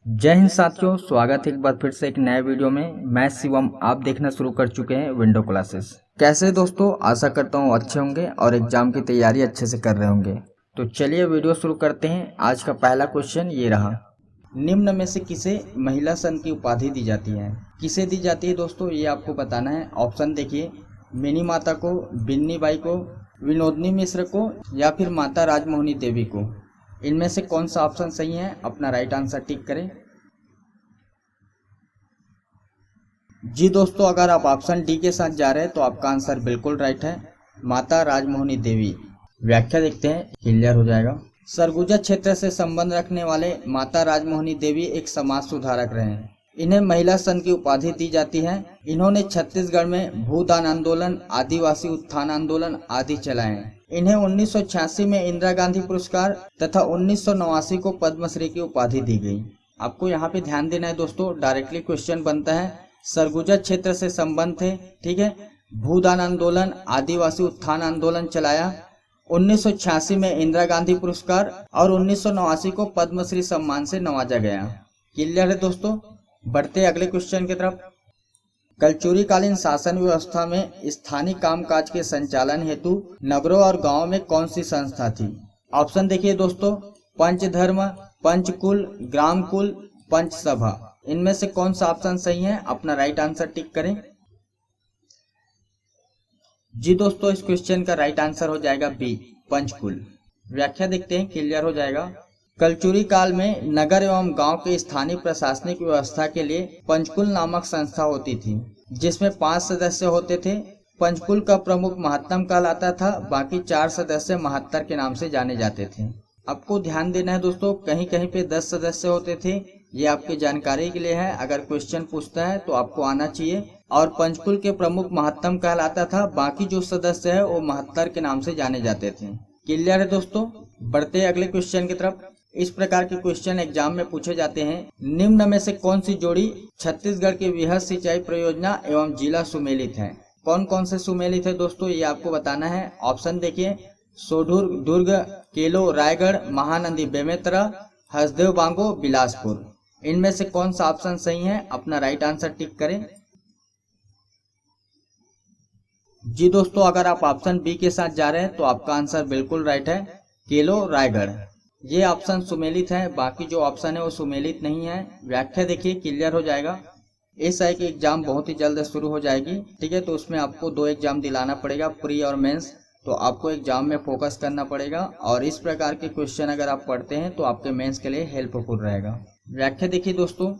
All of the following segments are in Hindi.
जय हिंद साथियों, स्वागत है एक बार फिर से एक नए वीडियो में। मैं शिवम, आप देखना शुरू कर चुके हैं विंडो क्लासेस। कैसे दोस्तों, आशा करता हूँ अच्छे होंगे और एग्जाम की तैयारी अच्छे से कर रहे होंगे। तो चलिए वीडियो शुरू करते हैं। आज का पहला क्वेश्चन ये रहा, निम्न में से किसे महिला सन की उपाधि दी जाती है? किसे दी जाती है दोस्तों, ये आपको बताना है। ऑप्शन देखिए, मिनी माता को, बिन्नी बाई को, विनोदनी मिश्र को या फिर माता राजमोहनी देवी को। इनमें से कौन सा ऑप्शन सही है? अपना राइट आंसर टिक करें। जी दोस्तों, अगर आप ऑप्शन डी के साथ जा रहे हैं तो आपका आंसर बिल्कुल राइट है, माता राजमोहनी देवी। व्याख्या देखते हैं, क्लियर हो जाएगा। सरगुजा क्षेत्र से संबंध रखने वाले माता राजमोहनी देवी एक समाज सुधारक रहे हैं। इन्हें महिला सन की उपाधि दी जाती है। इन्होंने छत्तीसगढ़ में भूदान आंदोलन, आदिवासी उत्थान आंदोलन आदि चलाए हैं। इन्हें 1986 में इंदिरा गांधी पुरस्कार तथा 1989 को पद्मश्री की उपाधि दी गई। आपको यहाँ पे ध्यान देना है दोस्तों, डायरेक्टली क्वेश्चन बनता है। सरगुजा क्षेत्र से संबंध थे, ठीक है। भूदान आंदोलन, आदिवासी उत्थान आंदोलन चलाया। 1986 में इंदिरा गांधी पुरस्कार और 1989 को पद्मश्री सम्मान से नवाजा गया। क्लियर है दोस्तों। बढ़ते अगले क्वेश्चन की तरफ। कलचुरी कालीन शासन व्यवस्था में स्थानीय कामकाज के संचालन हेतु नगरों और गांवों में कौन सी संस्था थी? ऑप्शन देखिए दोस्तों, पंचधर्म, पंचकुल, ग्रामकुल, पंचसभा। इनमें से कौन सा ऑप्शन सही है? अपना राइट आंसर टिक करें। जी दोस्तों, इस क्वेश्चन का राइट आंसर हो जाएगा बी, पंचकुल। व्याख्या देखते हैं, क्लियर हो जाएगा। कलचुरी काल में नगर एवं गांव के स्थानीय प्रशासनिक व्यवस्था के लिए पंचकुल नामक संस्था होती थी, जिसमें 5 सदस्य होते थे। पंचकुल का प्रमुख महत्तम कहलाता था, बाकी 4 सदस्य महत्तर के नाम से जाने जाते थे। आपको ध्यान देना है दोस्तों, कहीं कहीं पे 10 सदस्य होते थे। ये आपकी जानकारी के लिए है, अगर क्वेश्चन पूछता है तो आपको आना चाहिए। और पंचकुल के प्रमुख महत्तम कहलाता था, बाकी जो सदस्य है वो महत्तर के नाम से जाने जाते थे। क्लियर है दोस्तों। बढ़ते अगले क्वेश्चन की तरफ। इस प्रकार के क्वेश्चन एग्जाम में पूछे जाते हैं, निम्न में से कौन सी जोड़ी छत्तीसगढ़ की वृहद सिंचाई परियोजना एवं जिला सुमेलित है? कौन कौन से सुमेलित है दोस्तों, ये आपको बताना है। ऑप्शन देखिए, सोढुर दुर्ग, केलो रायगढ़, महानंदी बेमेतरा, हसदेव बांगो बिलासपुर। इनमें से कौन सा ऑप्शन सही है? अपना राइट आंसर टिक करें। जी दोस्तों, अगर आप ऑप्शन बी के साथ जा रहे हैं तो आपका आंसर बिल्कुल राइट है, केलो रायगढ़। ये ऑप्शन सुमेलित है, बाकी जो ऑप्शन है वो सुमेलित नहीं है। व्याख्या देखिए, क्लियर हो जाएगा। एसआई की एग्जाम बहुत ही जल्द शुरू हो जाएगी, ठीक है। तो उसमें आपको 2 एग्जाम दिलाना पड़ेगा, प्री और मेंस। तो आपको एग्जाम में फोकस करना पड़ेगा और इस प्रकार के क्वेश्चन अगर आप पढ़ते हैं तो आपके मेंस के लिए हेल्पफुल रहेगा। व्याख्या देखिए दोस्तों,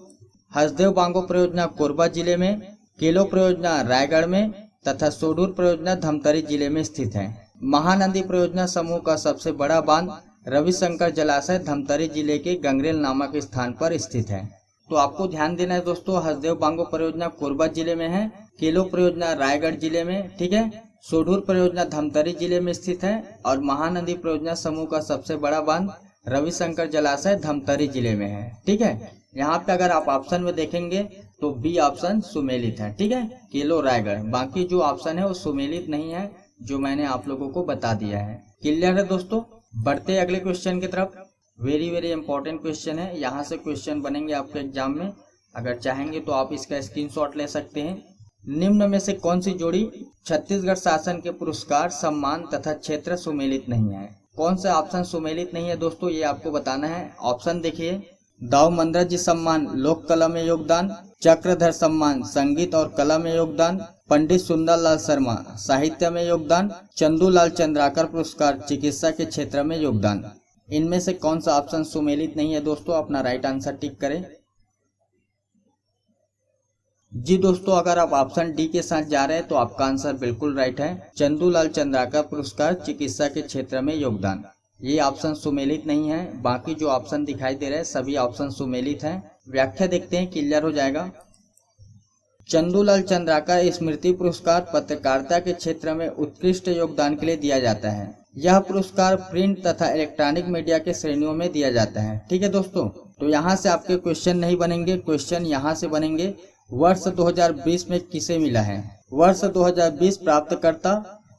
हसदेव बांगो परियोजना कोरबा जिले में, केलो परियोजना रायगढ़ में तथा सोडूर परियोजना धमतरी जिले में स्थित है। महानंदी परियोजना समूह का सबसे बड़ा बांध रविशंकर जलाशय धमतरी जिले के गंगरेल नामक स्थान पर स्थित है। तो आपको ध्यान देना है दोस्तों, हसदेव बांगो परियोजना कोरबा जिले में है, केलो परियोजना रायगढ़ जिले में, ठीक है। सोढूर परियोजना धमतरी जिले में स्थित है और महानदी परियोजना समूह का सबसे बड़ा बांध रविशंकर जलाशय धमतरी जिले में है, ठीक है। यहाँ पे अगर आप ऑप्शन में देखेंगे तो बी ऑप्शन सुमेलित है, ठीक है, केलो रायगढ़। बाकी जो ऑप्शन है वो सुमेलित नहीं है, जो मैंने आप लोगों को बता दिया है। क्लियर है दोस्तों। बढ़ते अगले क्वेश्चन की तरफ। वेरी वेरी इंपॉर्टेंट क्वेश्चन है, यहाँ से क्वेश्चन बनेंगे आपके एग्जाम में। अगर चाहेंगे तो आप इसका स्क्रीनशॉट ले सकते हैं। निम्न में से कौन सी जोड़ी छत्तीसगढ़ शासन के पुरस्कार, सम्मान तथा क्षेत्र सुमेलित नहीं है? कौन सा ऑप्शन सुमेलित नहीं है दोस्तों, ये आपको बताना है। ऑप्शन देखिए, दाऊ मंद्रा जी सम्मान लोक कला में योगदान, चक्रधर सम्मान संगीत और कला में योगदान, पंडित सुंदरलाल शर्मा साहित्य में योगदान, चंदूलाल चंद्राकर पुरस्कार चिकित्सा के क्षेत्र में योगदान। इनमें से कौन सा ऑप्शन सुमेलित नहीं है दोस्तों? अपना राइट आंसर टिक करें। जी दोस्तों, अगर आप ऑप्शन डी के साथ जा रहे हैं तो आपका आंसर बिल्कुल राइट है, चंदूलाल चंद्राकर पुरस्कार चिकित्सा के क्षेत्र में योगदान। ये ऑप्शन सुमेलित नहीं है, बाकी जो ऑप्शन दिखाई दे रहे हैं सभी ऑप्शन सुमेलित हैं। व्याख्या देखते हैं, क्लियर हो जाएगा। चंदूलाल चंद्राकर स्मृति पुरस्कार पत्रकारिता के क्षेत्र में उत्कृष्ट योगदान के लिए दिया जाता है। यह पुरस्कार प्रिंट तथा इलेक्ट्रॉनिक मीडिया के श्रेणियों में दिया जाता है, ठीक है दोस्तों। तो यहाँ से आपके क्वेश्चन नहीं बनेंगे, क्वेश्चन यहाँ से बनेंगे। वर्ष 2020 में किसे मिला है? वर्ष 2020 प्राप्तकर्ता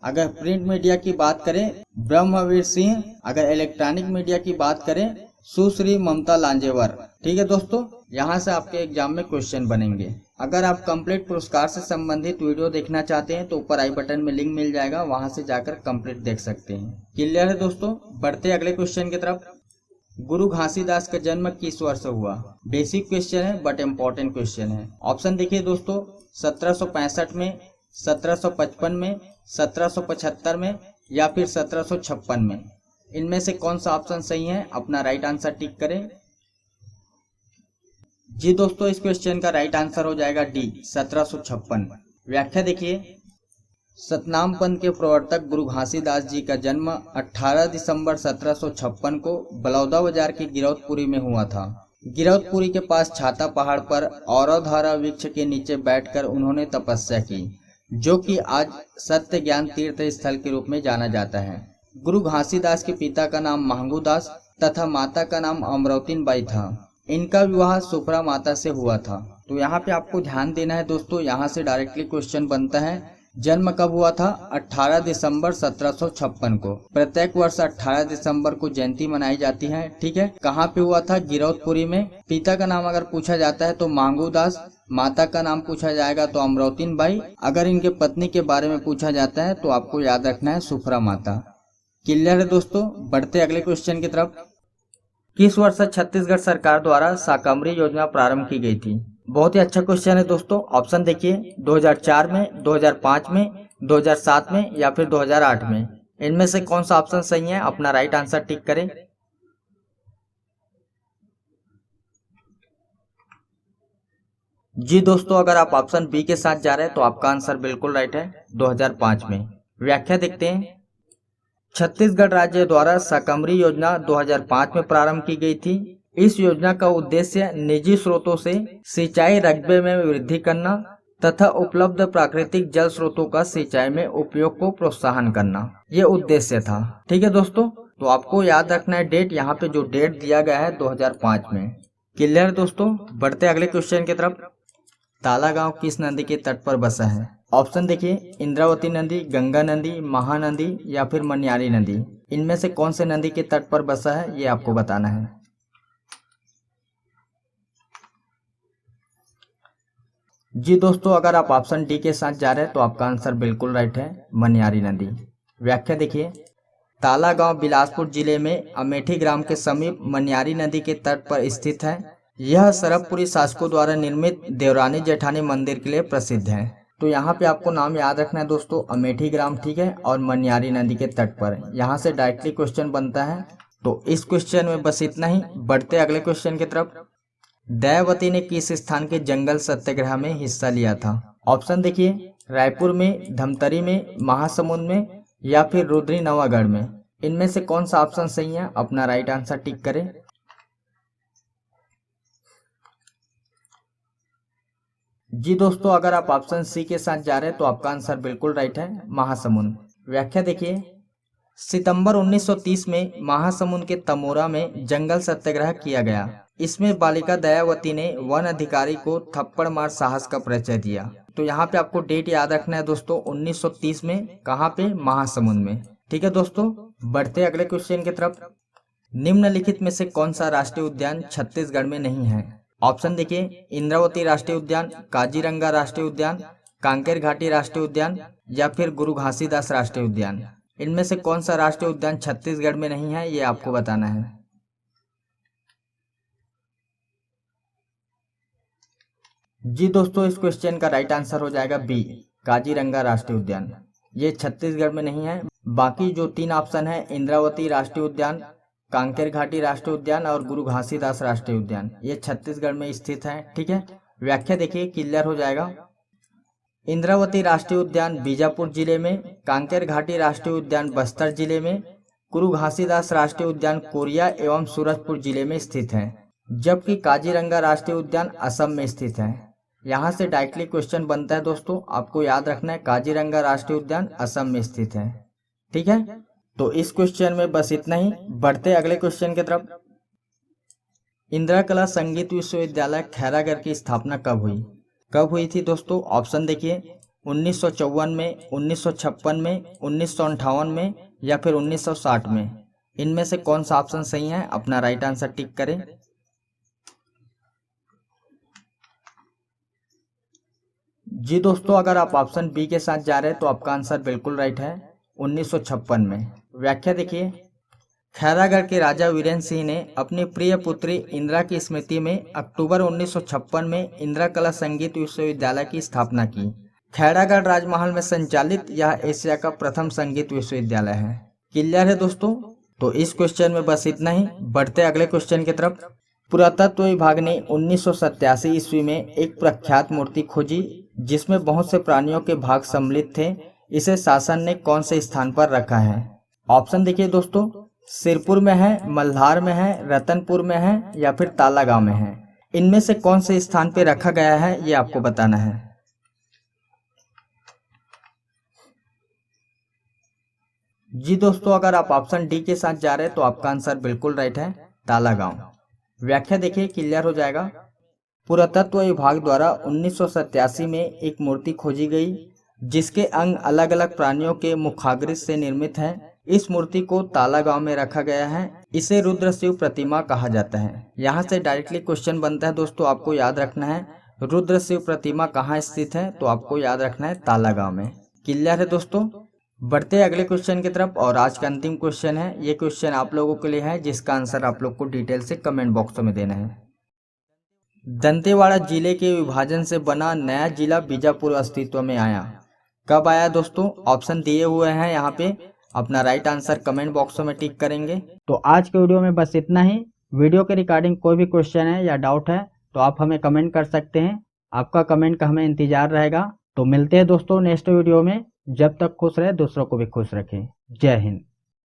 अगर प्रिंट मीडिया की बात करें ब्रह्मवीर सिंह, अगर इलेक्ट्रॉनिक मीडिया की बात करें सुश्री ममता लांजेवर, ठीक है दोस्तों। यहाँ से आपके एग्जाम में क्वेश्चन बनेंगे। अगर आप कंप्लीट पुरस्कार से संबंधित वीडियो देखना चाहते हैं तो ऊपर आई बटन में लिंक मिल जाएगा, वहां से जाकर कंप्लीट देख सकते हैं। क्लियर है दोस्तों? बढ़ते अगले क्वेश्चन की तरफ। गुरु घासीदास का जन्म किस वर्ष हुआ? बेसिक क्वेश्चन है बट इम्पोर्टेंट क्वेश्चन है। ऑप्शन देखिए दोस्तों, 1765 में, 1755 में, 1775 में या फिर 1756 में। इनमें से कौन सा ऑप्शन सही है? अपना राइट आंसर टिक करें। जी दोस्तों, इस क्वेश्चन का राइट आंसर हो जाएगा डी, 1756। व्याख्या देखिए, सतनाम पंथ के प्रवर्तक गुरु घासीदास जी का जन्म 18 दिसंबर 1756 को बलौदा बाजार की गिरौदपुरी में हुआ था। गिरौदपुरी के पास छाता पहाड़ पर औरधारा वृक्ष के नीचे बैठकर उन्होंने तपस्या की, जो कि आज सत्य ज्ञान तीर्थ स्थल के रूप में जाना जाता है। गुरु घासीदास के पिता का नाम महंगू दास तथा माता का नाम अमरौतीन बाई था। इनका विवाह सुपरा माता से हुआ था। तो यहाँ पे आपको ध्यान देना है दोस्तों, यहाँ से डायरेक्टली क्वेश्चन बनता है। जन्म कब हुआ था? 18 दिसंबर 1756 को। प्रत्येक वर्ष 18 दिसंबर को जयंती मनाई जाती है। ठीक है, कहाँ पे हुआ था? गिरौदपुरी में। पिता का नाम अगर पूछा जाता है तो महंगू दास, माता का नाम पूछा जाएगा तो अमरौतीन बाई। अगर इनके पत्नी के बारे में पूछा जाता है तो आपको याद रखना है सुफरा माता। क्लियर है दोस्तों? बढ़ते अगले क्वेश्चन की तरफ। किस वर्ष छत्तीसगढ़ सरकार द्वारा शाकम्भरी योजना प्रारंभ की गई थी? बहुत ही अच्छा क्वेश्चन है दोस्तों। ऑप्शन देखिए, 2004 में, 2005 में, 2007 में या फिर 2008 में। इनमें से कौन सा ऑप्शन सही है? अपना राइट आंसर टिक करें। जी दोस्तों, अगर आप ऑप्शन बी के साथ जा रहे हैं तो आपका आंसर बिल्कुल राइट है, 2005 में। व्याख्या देखते हैं। छत्तीसगढ़ राज्य द्वारा शाकम्भरी योजना 2005 में प्रारंभ की गई थी। इस योजना का उद्देश्य निजी स्रोतों से सिंचाई रकबे में वृद्धि करना तथा उपलब्ध प्राकृतिक जल स्रोतों का सिंचाई में उपयोग को प्रोत्साहन करना, ये उद्देश्य था। ठीक है दोस्तों, तो आपको याद रखना है डेट, यहाँ पे जो डेट दिया गया है 2005 में। क्लियर दोस्तों? बढ़ते अगले क्वेश्चन की तरफ। ताला गांव किस नदी के तट पर बसा है? ऑप्शन देखिए, इंद्रावती नदी, गंगा नदी, महानदी या फिर मनियारी नदी। इनमें से कौन से नदी के तट पर बसा है, ये आपको बताना है। जी दोस्तों, अगर आप ऑप्शन डी के साथ जा रहे हैं तो आपका आंसर बिल्कुल राइट है, मनियारी नदी। व्याख्या देखिए, ताला गांव बिलासपुर जिले में अमेठी ग्राम के समीप मनियारी नदी के तट पर स्थित है। यह सरबपुरी शासकों द्वारा निर्मित देवरानी जेठानी मंदिर के लिए प्रसिद्ध है। तो यहाँ पे आपको नाम याद रखना है दोस्तों, अमेठी ग्राम, ठीक है, और मनियारी नदी के तट पर। यहाँ से डायरेक्टली क्वेश्चन बनता है। तो इस क्वेश्चन में बस इतना ही। बढ़ते अगले क्वेश्चन की तरफ। दयावती ने किस स्थान के जंगल सत्याग्रह में हिस्सा लिया था? ऑप्शन देखिए, रायपुर में, धमतरी में, महासमुंद में या फिर रुद्री नवागढ़ में। इनमें से कौन सा ऑप्शन सही है? अपना राइट आंसर टिक करें। जी दोस्तों, अगर आप ऑप्शन सी के साथ जा रहे हैं तो आपका आंसर बिल्कुल राइट है, महासमुंद। व्याख्या देखिए, सितंबर 1930 में महासमुंद के तमोरा में जंगल सत्याग्रह किया गया। इसमें बालिका दयावती ने वन अधिकारी को थप्पड़ मार साहस का परिचय दिया। तो यहाँ पे आपको डेट याद रखना है दोस्तों, 1930 में। कहाँ पे? महासमुंद में। ठीक है दोस्तों, बढ़ते अगले क्वेश्चन की तरफ। निम्नलिखित में से कौन सा राष्ट्रीय उद्यान छत्तीसगढ़ में नहीं है? ऑप्शन देखिए, इंद्रावती राष्ट्रीय उद्यान, काजीरंगा राष्ट्रीय उद्यान, कांकेर घाटी राष्ट्रीय उद्यान या फिर गुरु घासीदास राष्ट्रीय उद्यान। इनमें से कौन सा राष्ट्रीय उद्यान छत्तीसगढ़ में नहीं है, ये आपको बताना है। जी दोस्तों, इस क्वेश्चन का राइट आंसर हो जाएगा बी, काजीरंगा राष्ट्रीय उद्यान। ये छत्तीसगढ़ में नहीं है। बाकी जो तीन ऑप्शन है, इंद्रावती राष्ट्रीय उद्यान, कांकेर घाटी राष्ट्रीय उद्यान और गुरु घासीदास राष्ट्रीय उद्यान, ये छत्तीसगढ़ में स्थित है। ठीक है, व्याख्या देखिए, क्लियर हो जाएगा। इंद्रावती राष्ट्रीय उद्यान बीजापुर जिले में, कांकेर घाटी राष्ट्रीय उद्यान बस्तर जिले में, गुरु घासीदास राष्ट्रीय उद्यान कोरिया एवं सूरजपुर जिले में स्थित है, जबकि काजीरंगा राष्ट्रीय उद्यान असम में स्थित है। यहाँ से डायरेक्टली क्वेश्चन बनता है दोस्तों, आपको याद रखना है काजीरंगा राष्ट्रीय उद्यान असम में स्थित है। ठीक है, तो इस क्वेश्चन में बस इतना ही। बढ़ते अगले क्वेश्चन की तरफ। इंदिरा कला संगीत विश्वविद्यालय खैरागढ़ की स्थापना कब हुई? कब हुई थी दोस्तों? ऑप्शन देखिए, 1954 में, 1956 में, 1958 में या फिर 1960 में। इनमें से कौन सा ऑप्शन सही है? अपना राइट आंसर टिक करें। जी दोस्तों, अगर आप ऑप्शन बी के साथ जा रहे हैं तो आपका आंसर बिल्कुल राइट है, 1956 में। व्याख्या देखिए, खैरागढ़ के राजा वीरेंद्र सिंह ने अपनी प्रिय पुत्री इंदिरा की स्मृति में अक्टूबर 1956 में इंदिरा कला संगीत विश्वविद्यालय की स्थापना की। खैरागढ़ राजमहल में संचालित यह एशिया का प्रथम संगीत विश्वविद्यालय है। क्लियर है दोस्तों? तो इस क्वेश्चन में बस इतना ही। बढ़ते अगले क्वेश्चन की तरफ। पुरातत्व विभाग ने 1987 ईस्वी में एक प्रख्यात मूर्ति खोजी जिसमें बहुत से प्राणियों के भाग सम्मिलित थे। इसे शासन ने कौन से स्थान पर रखा है? ऑप्शन देखिए दोस्तों, सिरपुर में है, मल्हार में है, रतनपुर में है या फिर तालागांव में है। इनमें से कौन से स्थान पे रखा गया है ये आपको बताना है। जी दोस्तों, अगर आप ऑप्शन डी के साथ जा रहे हैं तो आपका आंसर बिल्कुल राइट है, तालागांव। व्याख्या देखिए, क्लियर हो जाएगा। पुरातत्व विभाग द्वारा 1987 में एक मूर्ति खोजी गई जिसके अंग अलग अलग प्राणियों के मुखाग्रिस से निर्मित हैं। इस मूर्ति को तालागांव में रखा गया है। इसे रुद्र शिव प्रतिमा कहा जाता है। यहाँ से डायरेक्टली क्वेश्चन बनता है दोस्तों, आपको याद रखना है रुद्र शिव प्रतिमा कहाँ स्थित है, तो आपको याद रखना है तालागांव में। क्लियर है दोस्तों? बढ़ते अगले क्वेश्चन की तरफ। और आज का अंतिम क्वेश्चन है, ये क्वेश्चन आप लोगों के लिए है जिसका आंसर आप लोग को डिटेल से कमेंट बॉक्स में देना है। दंतेवाड़ा जिले के विभाजन से बना नया जिला बीजापुर अस्तित्व में आया। कब आया दोस्तों? ऑप्शन दिए हुए हैं यहाँ पे, अपना राइट आंसर कमेंट बॉक्स में टिक करेंगे। तो आज के वीडियो में बस इतना ही। वीडियो के रिगार्डिंग कोई भी क्वेश्चन है या डाउट है तो आप हमें कमेंट कर सकते हैं। आपका कमेंट का हमें इंतजार रहेगा। तो मिलते हैं दोस्तों नेक्स्ट वीडियो में। जब तक खुश रहे, दूसरों को भी खुश रखें। जय हिंद।